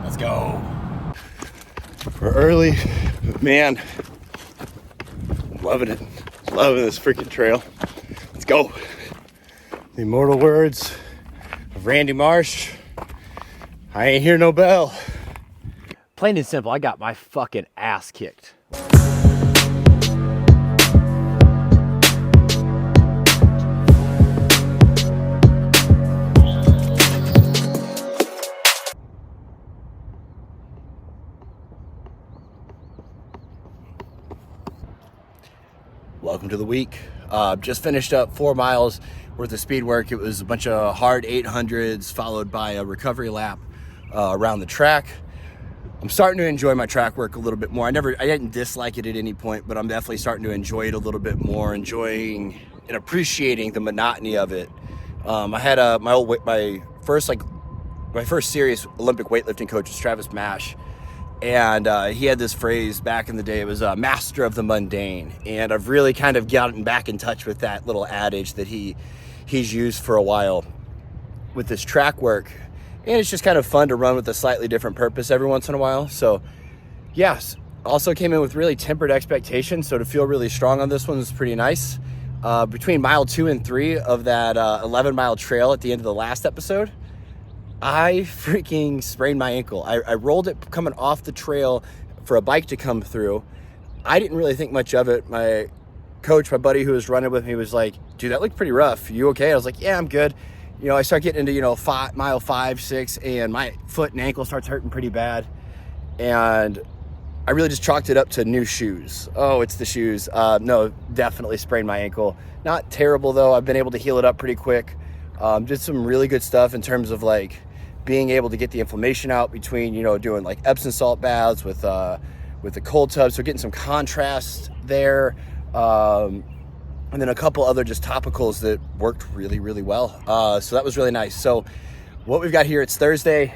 Let's go. We're early, but man, I'm loving it. Loving this freaking trail. Let's go. The immortal words of Randy Marsh. I ain't hear no bell. Plain and simple, I got my fucking ass kicked. Welcome to the week. Just finished up 4 miles worth of speed work. It was a bunch of hard 800s followed by a recovery lap around the track. I'm starting to enjoy my track work a little bit more. I didn't dislike it at any point, but I'm definitely starting to enjoy it a little bit more, enjoying and appreciating the monotony of it. I had my first serious Olympic weightlifting coach was Travis Mash. And he had this phrase back in the day. It was master of the mundane. And I've really kind of gotten back in touch with that little adage that he's used for a while with this track work. And it's just kind of fun to run with a slightly different purpose every once in a while. So yes, also came in with really tempered expectations. So to feel really strong on this one is pretty nice. Between mile 2 and 3 of that 11-mile trail at the end of the last episode, I freaking sprained my ankle. I rolled it coming off the trail for a bike to come through. I didn't really think much of it. My coach, my buddy who was running with me, was like, dude, that looked pretty rough. You okay? I was like, yeah, I'm good. I start getting into, mile 5, 6, and my foot and ankle starts hurting pretty bad. And I really just chalked it up to new shoes. Oh, it's the shoes. No, definitely sprained my ankle. Not terrible, though. I've been able to heal it up pretty quick. Did some really good stuff in terms of, being able to get the inflammation out between, doing Epsom salt baths with the cold tub. So getting some contrast there. And then a couple other just topicals that worked really, really well. So that was really nice. So what we've got here, it's Thursday.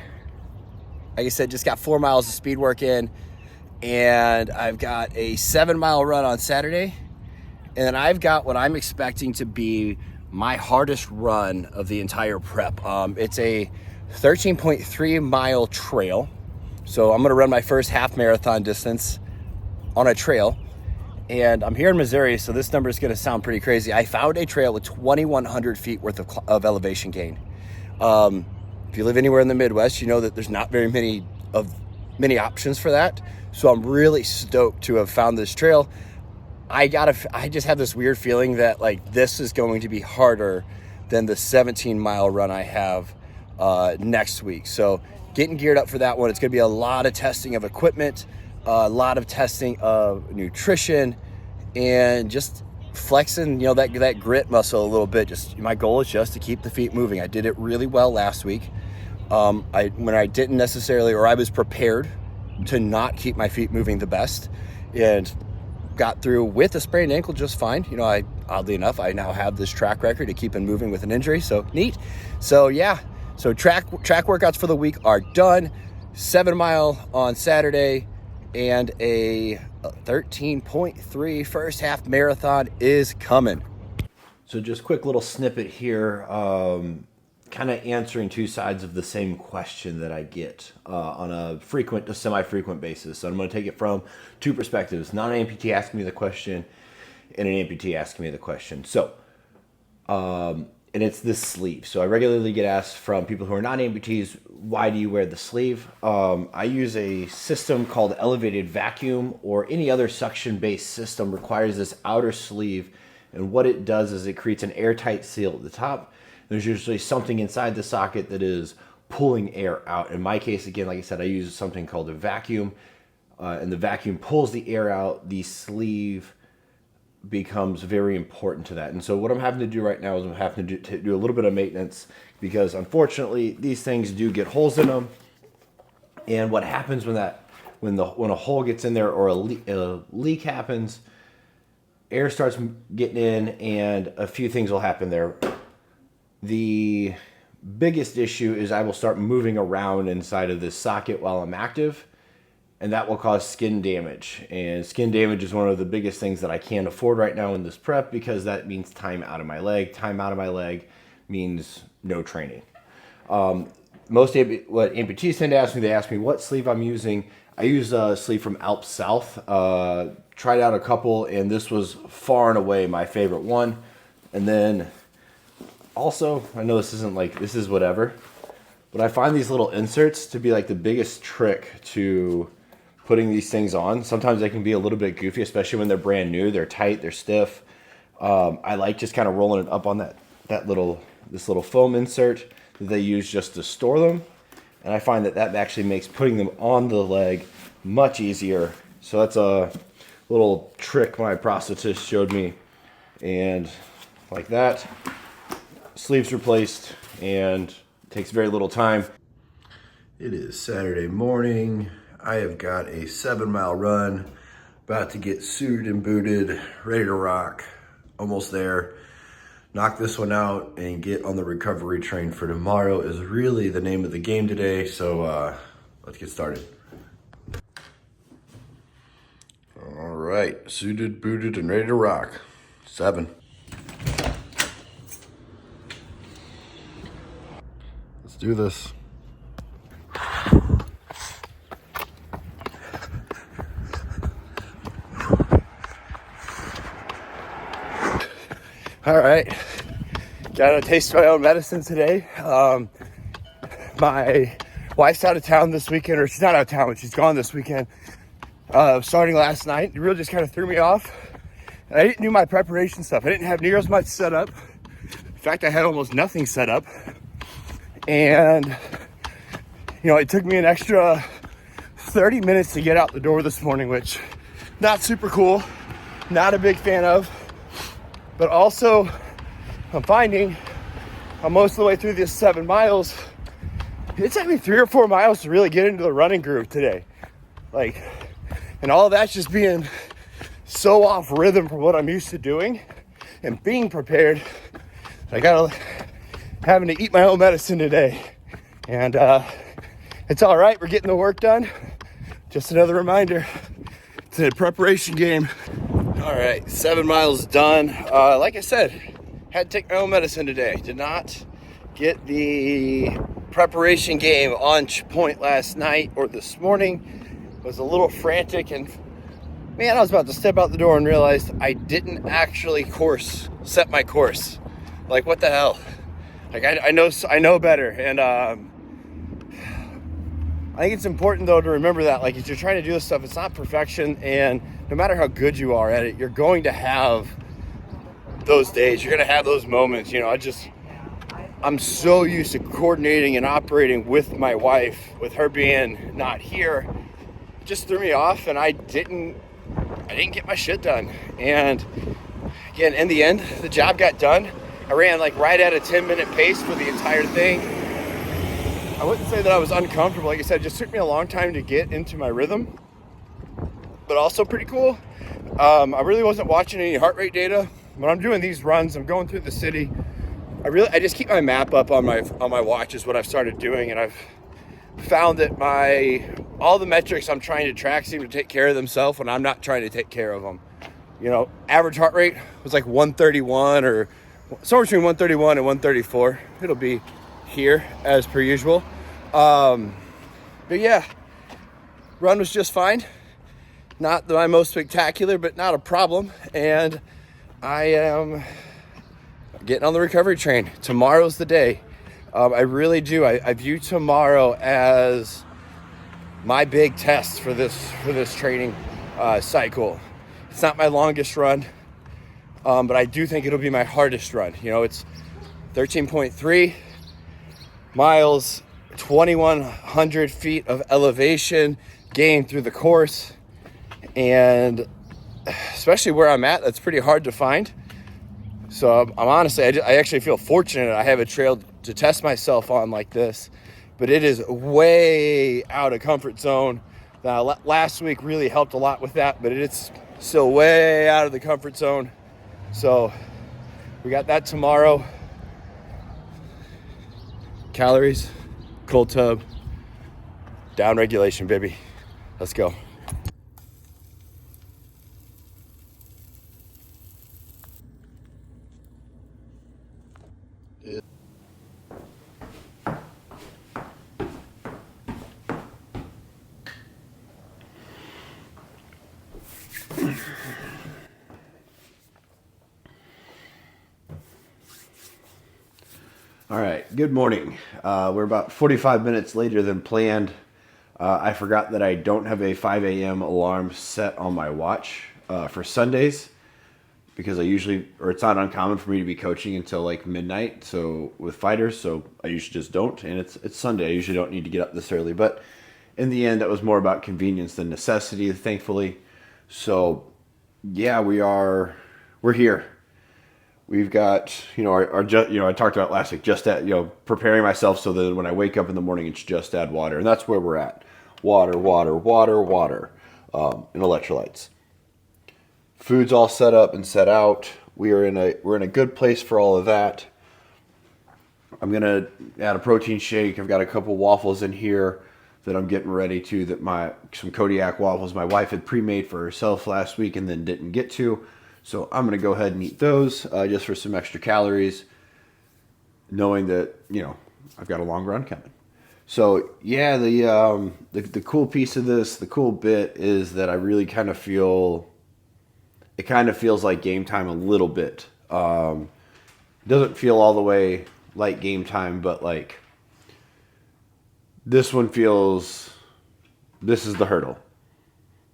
Like I said, just got 4 miles of speed work in, and I've got a 7-mile run on Saturday. And then I've got what I'm expecting to be my hardest run of the entire prep. It's a 13.3 mile trail. So I'm gonna run my first half marathon distance on a trail. And I'm here in Missouri, so this number is gonna sound pretty crazy. I found a trail with 2,100 feet worth of elevation gain. If you live anywhere in the Midwest, you know that there's not very many options for that. So I'm really stoked to have found this trail. I just have this weird feeling that this is going to be harder than the 17-mile run I have next week. So getting geared up for that one. It's going to be a lot of testing of equipment, a lot of testing of nutrition, and just flexing, that grit muscle a little bit. My goal is just to keep the feet moving. I did it really well last week. When I didn't necessarily, or I was prepared to not keep my feet moving the best, and got through with a sprained ankle just fine. Oddly enough, I now have this track record of keeping moving with an injury. So neat. So yeah. So track workouts for the week are done. 7-mile on Saturday, and a 13.3 first half marathon is coming. So just quick little snippet here, kind of answering two sides of the same question that I get on a frequent to semi-frequent basis. So I'm going to take it from two perspectives: non-amputee asking me the question, and an amputee asking me the question. So, and it's this sleeve. So I regularly get asked from people who are not amputees, why do you wear the sleeve? I use a system called elevated vacuum, or any other suction-based system requires this outer sleeve. And what it does is it creates an airtight seal at the top. There's usually something inside the socket that is pulling air out. In my case, again, like I said, I use something called a vacuum, and the vacuum pulls the air out. The sleeve becomes very important to that. And so what I'm having to do right now is I'm having to do a little bit of maintenance, because unfortunately these things do get holes in them. And what happens when a hole gets in there, or a leak happens, air starts getting in, and a few things will happen there. The biggest issue is I will start moving around inside of this socket while I'm active, and that will cause skin damage. And skin damage is one of the biggest things that I can't afford right now in this prep, because that means time out of my leg. Time out of my leg means no training. what amputees tend to ask me, they ask me what sleeve I'm using. I use a sleeve from Alp South. Tried out a couple, and this was far and away my favorite one. And then also, I know this isn't like, this is whatever, but I find these little inserts to be like the biggest trick to putting these things on. Sometimes they can be a little bit goofy, especially when they're brand new. They're tight, they're stiff. I like just kind of rolling it up on this little foam insert that they use just to store them. And I find that actually makes putting them on the leg much easier. So that's a little trick my prosthetist showed me. And like that, sleeves replaced, and takes very little time. It is Saturday morning. I have got a 7-mile run, about to get suited and booted, ready to rock, almost there. Knock this one out and get on the recovery train for tomorrow is really the name of the game today. So let's get started. All right, suited, booted, and ready to rock. 7. Let's do this. All right, got a taste of my own medicine today. My wife's out of town this weekend, or she's not out of town, but she's gone this weekend. Starting last night, it really just kind of threw me off. And I didn't do my preparation stuff. I didn't have near as much set up. In fact, I had almost nothing set up. And, you know, it took me an extra 30 minutes to get out the door this morning, which not super cool, not a big fan of. But also, I'm finding I'm most of the way through this 7 miles. It took me 3 or 4 miles to really get into the running groove today. Like, and all of that's just being so off rhythm from what I'm used to doing and being prepared. Having to eat my own medicine today. And it's all right, we're getting the work done. Just another reminder, it's a preparation game. All right, 7 miles done. Like I said, had to take my own medicine today. Did not get the preparation game on point last night or this morning. Was a little frantic, and man, I was about to step out the door and realized I didn't actually set my course. Like, what the hell? Like, I know better, and I think it's important though to remember that, like, if you're trying to do this stuff, it's not perfection, and no matter how good you are at it, you're going to have those days. You're going to have those moments. You know, I'm so used to coordinating and operating with my wife, with her being not here. It just threw me off, and I didn't get my shit done. And again, in the end, the job got done. I ran like right at a 10-minute pace for the entire thing. I wouldn't say that I was uncomfortable. Like I said, it just took me a long time to get into my rhythm, but also pretty cool. I really wasn't watching any heart rate data. When I'm doing these runs, I'm going through the city. I just keep my map up on my watch is what I've started doing, and I've found that all the metrics I'm trying to track seem to take care of themselves when I'm not trying to take care of them. You know, average heart rate was like 131 or somewhere between 131 and 134. It'll be here as per usual. But yeah, run was just fine. Not my most spectacular, but not a problem. And I am getting on the recovery train. Tomorrow's the day. I really do. I view tomorrow as my big test for this training cycle. It's not my longest run, but I do think it'll be my hardest run. You know, it's 13.3 miles, 2,100 feet of elevation gained through the course, and especially where I'm at, that's pretty hard to find. So I'm honestly, I actually feel fortunate I have a trail to test myself on like this, but it is way out of comfort zone. Last week really helped a lot with that, but it's still way out of the comfort zone. So we got that tomorrow. Calories, cold tub, down regulation, baby. Let's go. All right, good morning. We're about 45 minutes later than planned. I forgot that I don't have a 5 a.m. alarm set on my watch for Sundays because it's not uncommon for me to be coaching until like midnight. So with fighters, so I usually just don't. And it's Sunday. I usually don't need to get up this early. But in the end, that was more about convenience than necessity, thankfully. So yeah, we're here. We've got, I talked about last week, preparing myself so that when I wake up in the morning, it's just add water. And that's where we're at. Water, and electrolytes. Food's all set up and set out. We're in a good place for all of that. I'm going to add a protein shake. I've got a couple waffles in here that I'm getting ready to, some Kodiak waffles my wife had pre-made for herself last week and then didn't get to. So I'm going to go ahead and eat those just for some extra calories, knowing that, I've got a long run coming. So yeah, the cool piece of this, the cool bit is that I really kind of feels like game time a little bit. It doesn't feel all the way like game time, but like this one feels, this is the hurdle.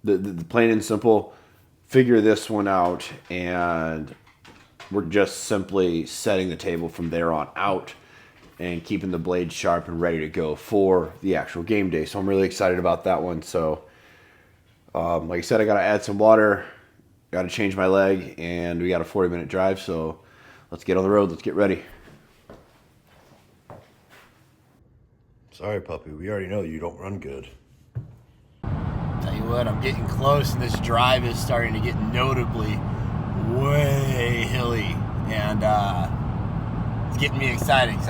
The plain and simple, figure this one out, and we're just simply setting the table from there on out and keeping the blade sharp and ready to go for the actual game day. So I'm really excited about that one. So like I said, I got to add some water, got to change my leg, and we got a 40-minute drive. So let's get on the road. Let's get ready. Sorry, puppy. We already know you don't run good. Tell you what, I'm getting close, and this drive is starting to get notably way hilly, and it's getting me excited. Cause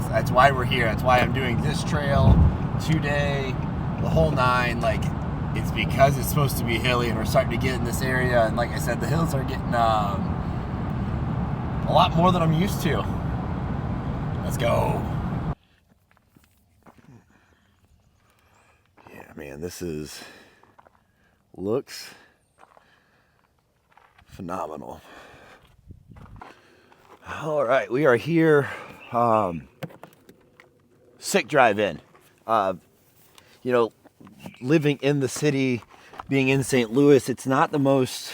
that's why we're here. That's why I'm doing this trail today, the whole nine. Like, it's because it's supposed to be hilly, and we're starting to get in this area. And like I said, the hills are getting a lot more than I'm used to. Let's go. Yeah, man, this looks phenomenal. All right, we are here. Sick drive in. Living in the city, being in St. Louis, it's not the most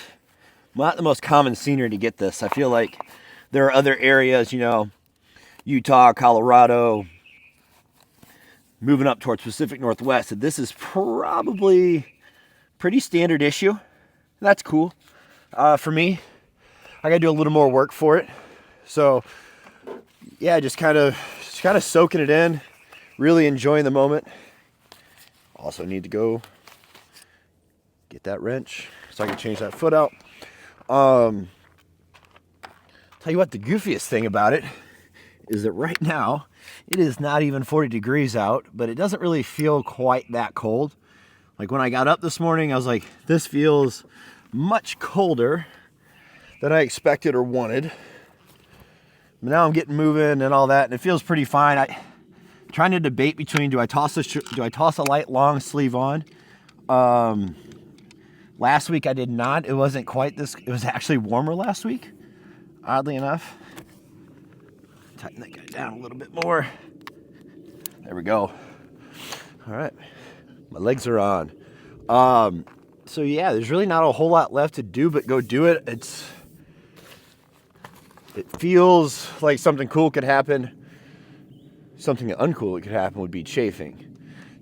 common scenery to get this. I feel like there are other areas, Utah, Colorado, moving up towards Pacific Northwest, that this is probably pretty standard issue. That's cool. For me, I gotta do a little more work for it. So yeah, just kind of soaking it in, really enjoying the moment. Also need to go get that wrench so I can change that foot out. Tell you what, the goofiest thing about it is that right now it is not even 40 degrees out, but it doesn't really feel quite that cold. Like when I got up this morning, I was like, this feels much colder than I expected or wanted. But now I'm getting moving and all that, and it feels pretty fine. I'm trying to debate between, do I toss a light long sleeve on? Last week I did not. It wasn't quite this. It was actually warmer last week, oddly enough. Tighten that guy down a little bit more. There we go. All right. My legs are on. So yeah, there's really not a whole lot left to do but go do it. It feels like something cool could happen. Something uncool that could happen would be chafing.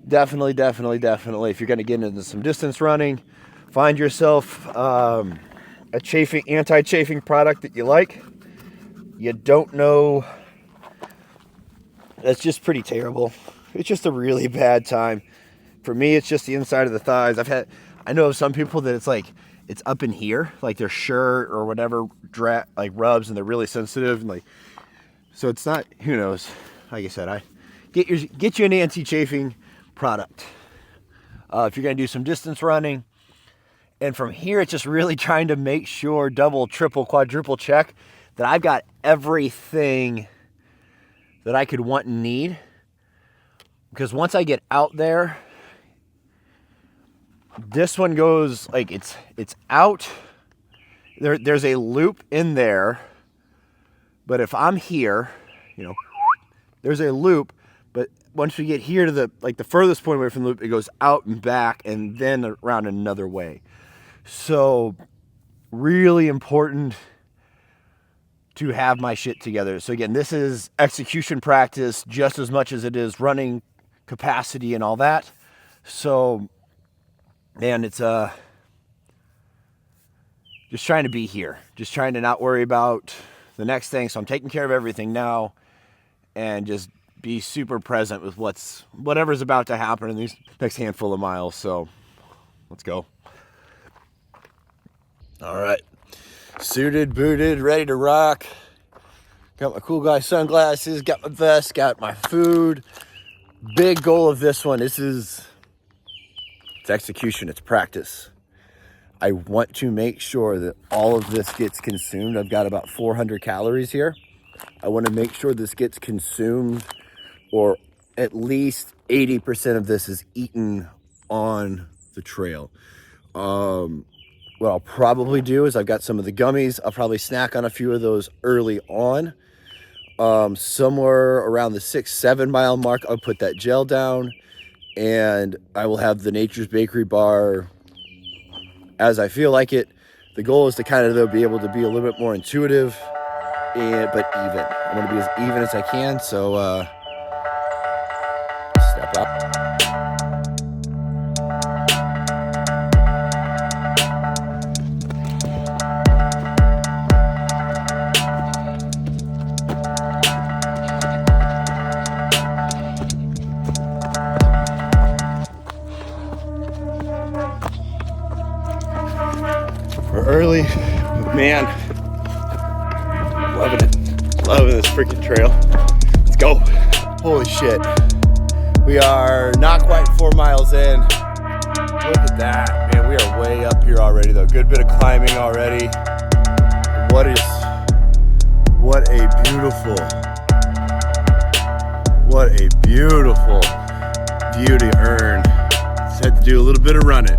Definitely, if you're going to get into some distance running, find yourself a anti-chafing product that you like. You don't know. That's just pretty terrible. It's just a really bad time. For me, it's just the inside of the thighs. I know of some people that it's up in here, like their shirt or whatever rubs, and they're really sensitive, and so it's not. Who knows? Like I said, get you an anti-chafing product if you're gonna do some distance running. And from here, it's just really trying to make sure, double, triple, quadruple check that I've got everything that I could want and need. Because once I get out there, This one goes like it's out. There's a loop in there, but if I'm here, you know, there's a loop, but once we get here to the furthest point away from the loop, it goes out and back and then around another way. So really important to have my shit together. So again, this is execution practice just as much as it is running capacity and all that. So man, it's just trying to be here, just trying to not worry about the next thing. So I'm taking care of everything now and just be super present with whatever's about to happen in these next handful of miles. So let's go. All right, suited, booted, ready to rock. Got my cool guy sunglasses, got my vest, got my food. Big goal of this one, it's execution, it's practice. I want to make sure that all of this gets consumed. I've got about 400 calories here. I want to make sure this gets consumed, or at least 80% of this is eaten on the trail. What I'll probably do is I've got some of the gummies. I'll probably snack on a few of those early on. Somewhere around the 6-7 mile mark, I'll put that gel down, and I will have the Nature's Bakery bar as I feel like it. The goal is to kind of be able to be a little bit more intuitive, but even. I want to be as even as I can, so step up. We're early, but man, loving it. Loving this freaking trail. Let's go. Holy shit. We are not quite 4 miles in. Look at that. Man, we are way up here already though. Good bit of climbing already. What a beautiful view to earn. Just had to do a little bit of running.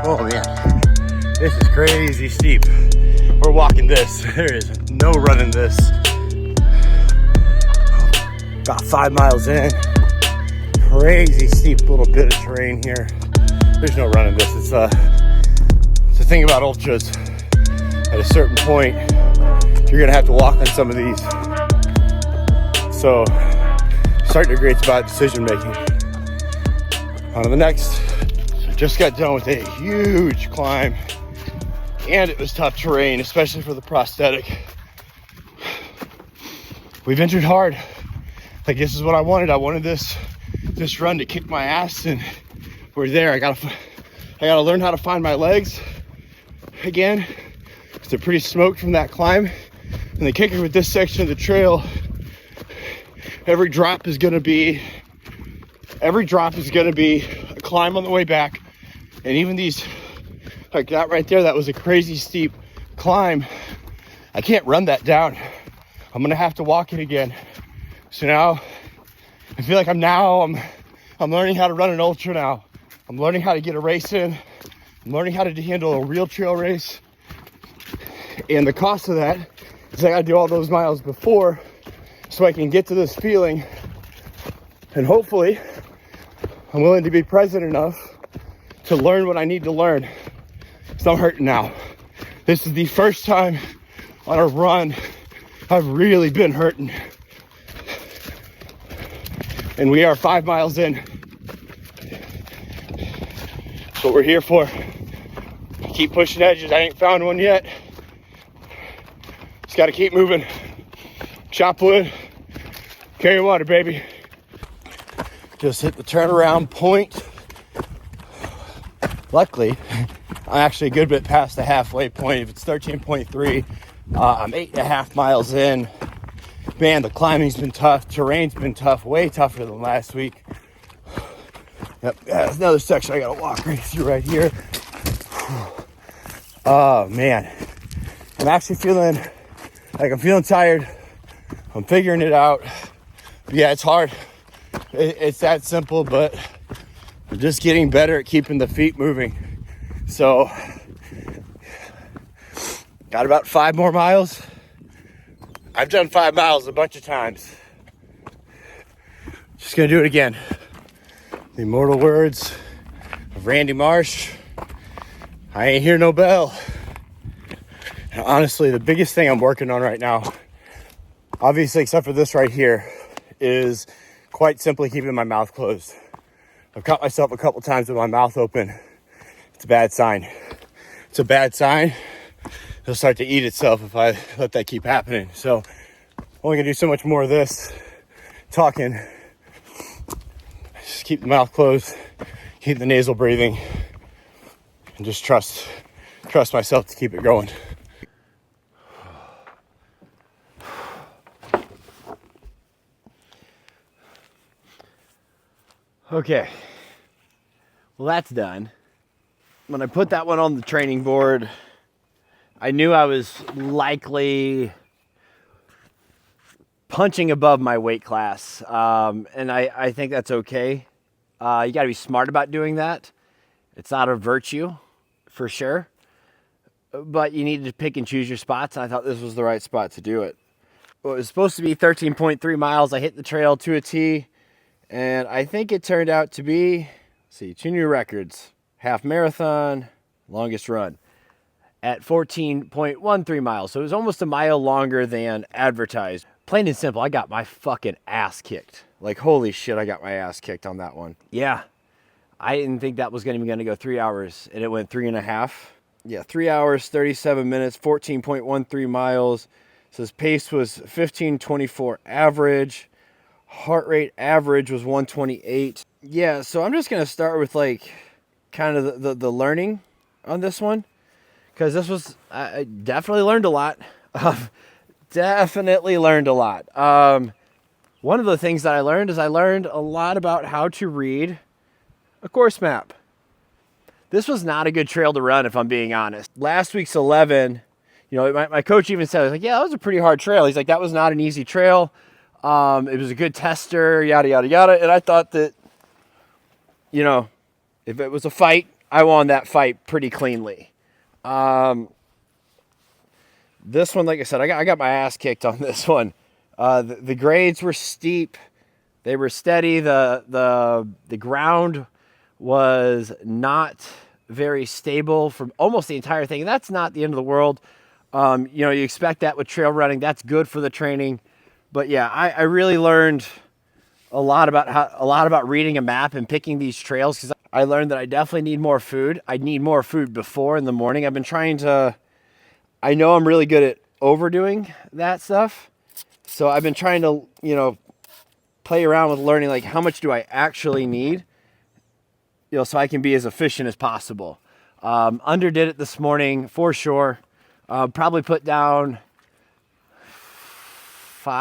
Oh man. This is crazy steep. We're walking this. There is no running this. About 5 miles in. Crazy steep little bit of terrain here. There's no running this. It's the thing about ultras. At a certain point, you're gonna have to walk on some of these. So, starting to agree it's about decision making. On to the next. Just got done with a huge climb. And it was tough terrain, especially for the prosthetic. We've entered hard. Like, this is what I wanted. I wanted this run to kick my ass, and we're there. I gotta learn how to find my legs again, because they're pretty smoked from that climb. And the kicker with this section of the trail, every drop is gonna be a climb on the way back. And even these, like that right there, that was a crazy steep climb. I can't run that down. I'm gonna have to walk it again. So now I feel like I'm learning how to run an ultra now. I'm learning how to get a race in. I'm learning how to handle a real trail race. And the cost of that is I gotta do all those miles before so I can get to this feeling. And hopefully I'm willing to be present enough to learn what I need to learn. So I'm hurting now. This is the first time on a run I've really been hurting. And we are 5 miles in. That's what we're here for. Keep pushing edges. I ain't found one yet. Just gotta keep moving. Chop wood. Carry water, baby. Just hit the turnaround point. Luckily, I'm actually a good bit past the halfway point. If it's 13.3, I'm 8.5 miles in. Man, the climbing's been tough. Terrain's been tough, way tougher than last week. Yep, there's another section I gotta walk right through right here. Oh man, I'm actually feeling tired. I'm figuring it out. But yeah, it's hard. It's that simple, but I'm just getting better at keeping the feet moving. So, got about 5 more miles. I've done 5 miles a bunch of times. Just gonna do it again. The immortal words of Randy Marsh, I ain't hear no bell. And honestly, the biggest thing I'm working on right now, obviously except for this right here, is quite simply keeping my mouth closed. I've caught myself a couple times with my mouth open. It's a bad sign. It's a bad sign. It'll start to eat itself if I let that keep happening. So only gonna do so much more of this talking. Just keep the mouth closed, keep the nasal breathing, and just trust myself to keep it going. Okay, well that's done. When I put that one on the training board, I knew I was likely punching above my weight class, and I think that's okay. You got to be smart about doing that. It's not a virtue, for sure, but you need to pick and choose your spots, and I thought this was the right spot to do it. Well, it was supposed to be 13.3 miles. I hit the trail to a T, and I think it turned out to be, let's see, 2 new records. Half marathon, longest run at 14.13 miles. So it was almost a mile longer than advertised. Plain and simple, I got my fucking ass kicked. Like, holy shit, I got my ass kicked on that one. Yeah, I didn't think that was gonna go 3 hours, and it went 3.5. Yeah, 3 hours, 37 minutes, 14.13 miles. So his pace was 15:24 average. Heart rate average was 128. Yeah, so I'm just gonna start with like kind of the learning on this one, because this was, I definitely learned a lot. Definitely learned a lot. One of the things that I learned is I learned a lot about how to read a course map. This was not a good trail to run, if I'm being honest. Last week's 11, you know, my coach even said, like, yeah, that was a pretty hard trail. He's like, that was not an easy trail. It was a good tester, yada, yada, yada. And I thought that, you know, if it was a fight, I won that fight pretty cleanly. This one, like I said, I got my ass kicked on this one. The grades were steep. They were steady. The ground was not very stable for almost the entire thing. And that's not the end of the world. You know, you expect that with trail running. That's good for the training. But yeah, I really learned a lot about reading a map and picking these trails, because I learned that I definitely need more food. I need more food before in the morning. I've been trying to, I know I'm really good at overdoing that stuff. So I've been trying to, you know, play around with learning, like, how much do I actually need, you know, so I can be as efficient as possible. Underdid it this morning for sure. Probably put down 5,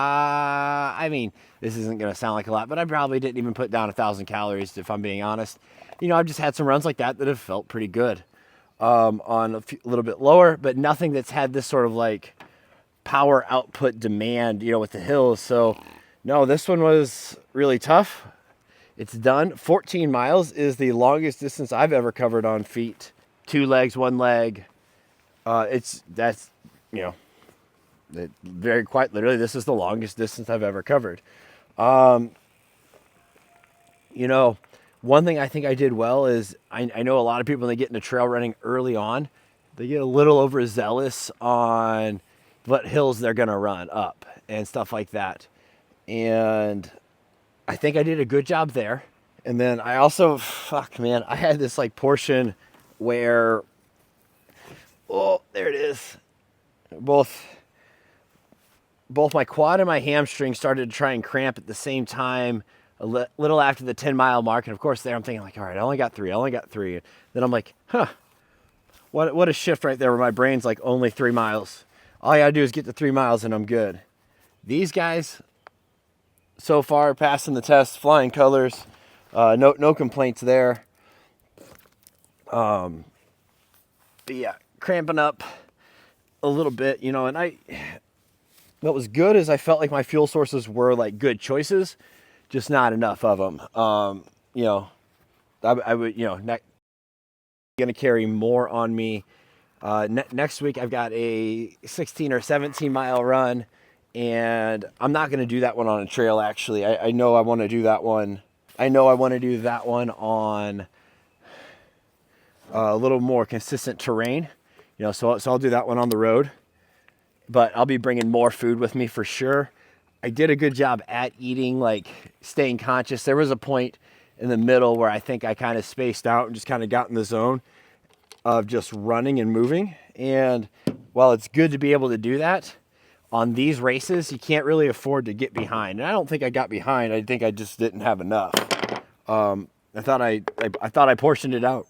I mean, this isn't going to sound like a lot, but I probably didn't even put down 1,000 calories, if I'm being honest. You know, I've just had some runs like that have felt pretty good, on a little bit lower, but nothing that's had this sort of like power output demand, you know, with the hills. So no, this one was really tough. It's done. 14 miles is the longest distance I've ever covered on feet. 2 legs, 1 leg. That's, you know, very quite literally, this is the longest distance I've ever covered. You know, one thing I think I did well is I know a lot of people, when they get into trail running early on, they get a little overzealous on what hills they're going to run up and stuff like that. And I think I did a good job there. And then I also, I had this like portion where, oh, there it is. Both my quad and my hamstring started to try and cramp at the same time, a little after the 10-mile mark. And of course there I'm thinking like, all right, I only got 3. And then I'm like, what a shift right there, where my brain's like, only 3 miles. All I gotta do is get to 3 miles and I'm good. These guys so far passing the test, flying colors, no complaints there. But yeah, cramping up a little bit, you know, and what was good is I felt like my fuel sources were like good choices, just not enough of them. You know, I would, you know, going to carry more on me. Next week, I've got a 16 or 17 mile run, and I'm not going to do that one on a trail. Actually, I know I want to do that one. I know I want to do that one on a little more consistent terrain, you know, so I'll do that one on the road, but I'll be bringing more food with me for sure. I did a good job at eating, like staying conscious. There was a point in the middle where I think I kind of spaced out and just kind of got in the zone of just running and moving. And while it's good to be able to do that, on these races, you can't really afford to get behind. And I don't think I got behind. I think I just didn't have enough. I thought I portioned it out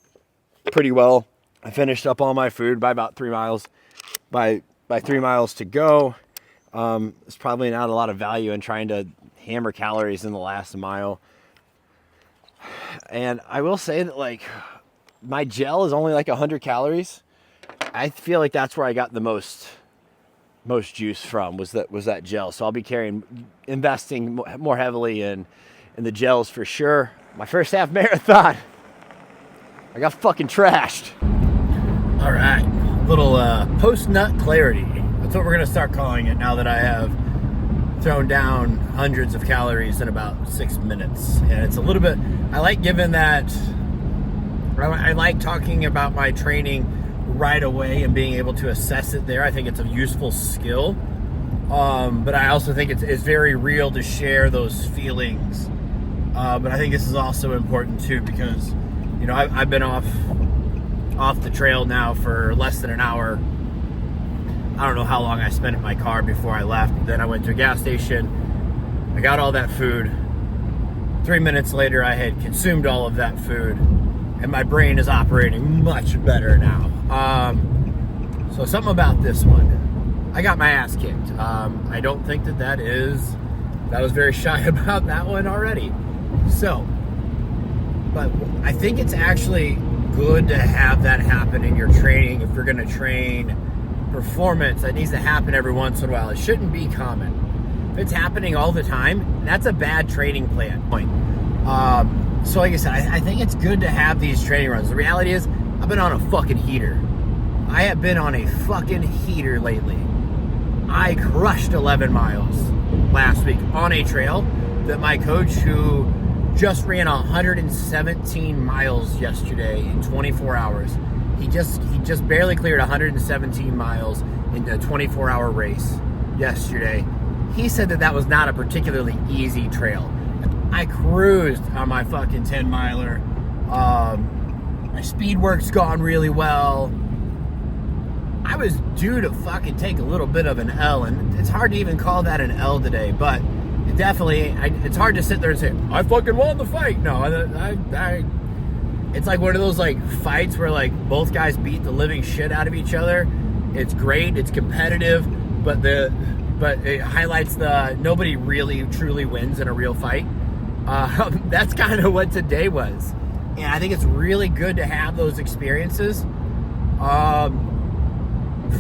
pretty well. I finished up all my food by about 3 miles. By 3 miles to go, there's probably not a lot of value in trying to hammer calories in the last mile. And I will say that, like, my gel is only like 100 calories. I feel like that's where I got the most juice from, was that gel. So I'll be investing more heavily in the gels for sure. My first half marathon, I got fucking trashed. All right, little post-nut clarity. That's what we're gonna start calling it now that I have thrown down hundreds of calories in about 6 minutes. And it's a little bit, I like giving that, I like talking about my training right away and being able to assess it there. I think it's a useful skill. But I also think it's very real to share those feelings. But I think this is also important too, because, you know, I've been off the trail now for less than an hour. I don't know how long I spent in my car before I left. Then I went to a gas station. I got all that food. 3 minutes later, I had consumed all of that food, and my brain is operating much better now. So something about this one, I got my ass kicked. I don't think that was very shy about that one already. So, but I think it's actually good to have that happen in your training. If you're going to train performance, that needs to happen every once in a while. It shouldn't be common. If it's happening all the time, that's a bad training plan. So like I said, I think it's good to have these training runs. The reality is, I've been on a fucking heater. I have been on a fucking heater lately. I crushed 11 miles last week on a trail that my coach, who just ran 117 miles yesterday in 24 hours, he just barely cleared 117 miles in a 24-hour race yesterday. He said that was not a particularly easy trail. I cruised on my fucking 10-miler. My speed work's gone really well. I was due to fucking take a little bit of an L, and it's hard to even call that an L today, but it definitely, it's hard to sit there and say, I fucking won the fight. No, it's like one of those like fights where like both guys beat the living shit out of each other. It's great, it's competitive, but it highlights nobody really truly wins in a real fight. That's kind of what today was. And I think it's really good to have those experiences.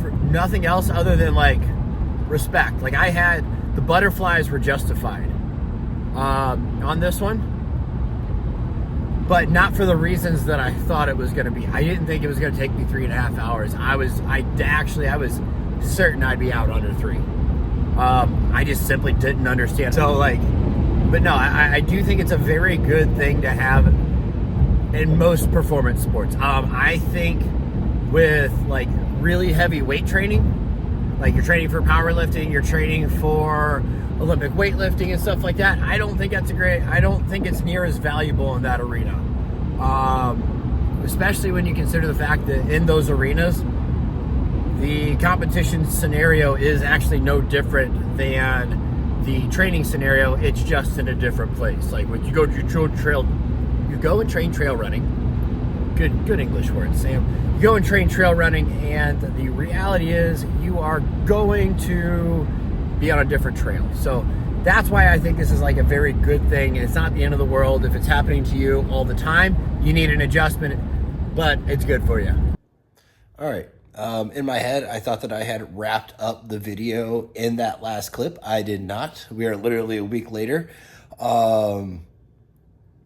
For nothing else other than like respect. Like the butterflies were justified on this one, but not for the reasons that I thought it was going to be. I didn't think it was going to take me 3.5 hours. I was certain I'd be out under 3. I just simply didn't understand. So like, but no, I do think it's a very good thing to have in most performance sports. I think with like really heavy weight training, like you're training for powerlifting, you're training for Olympic weightlifting and stuff like that, I don't think it's near as valuable in that arena. Especially when you consider the fact that in those arenas, the competition scenario is actually no different than the training scenario. It's just in a different place. Like when you go and train trail running. Good English word, Sam. You go and train trail running, and the reality is you are going to be on a different trail. So that's why I think this is like a very good thing. It's not the end of the world if it's happening to you all the time. You need an adjustment, but it's good for you. All right. In my head, I thought that I had wrapped up the video in that last clip. I did not. We are literally a week later.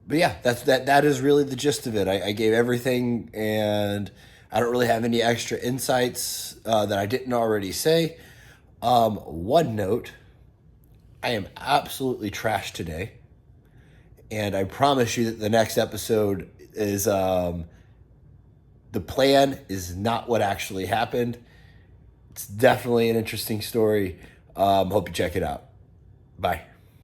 but yeah, that is really the gist of it. I gave everything, and I don't really have any extra insights that I didn't already say. One note, I am absolutely trashed today, and I promise you that the next episode is the plan is not what actually happened. It's definitely an interesting story. Hope you check it out. Bye.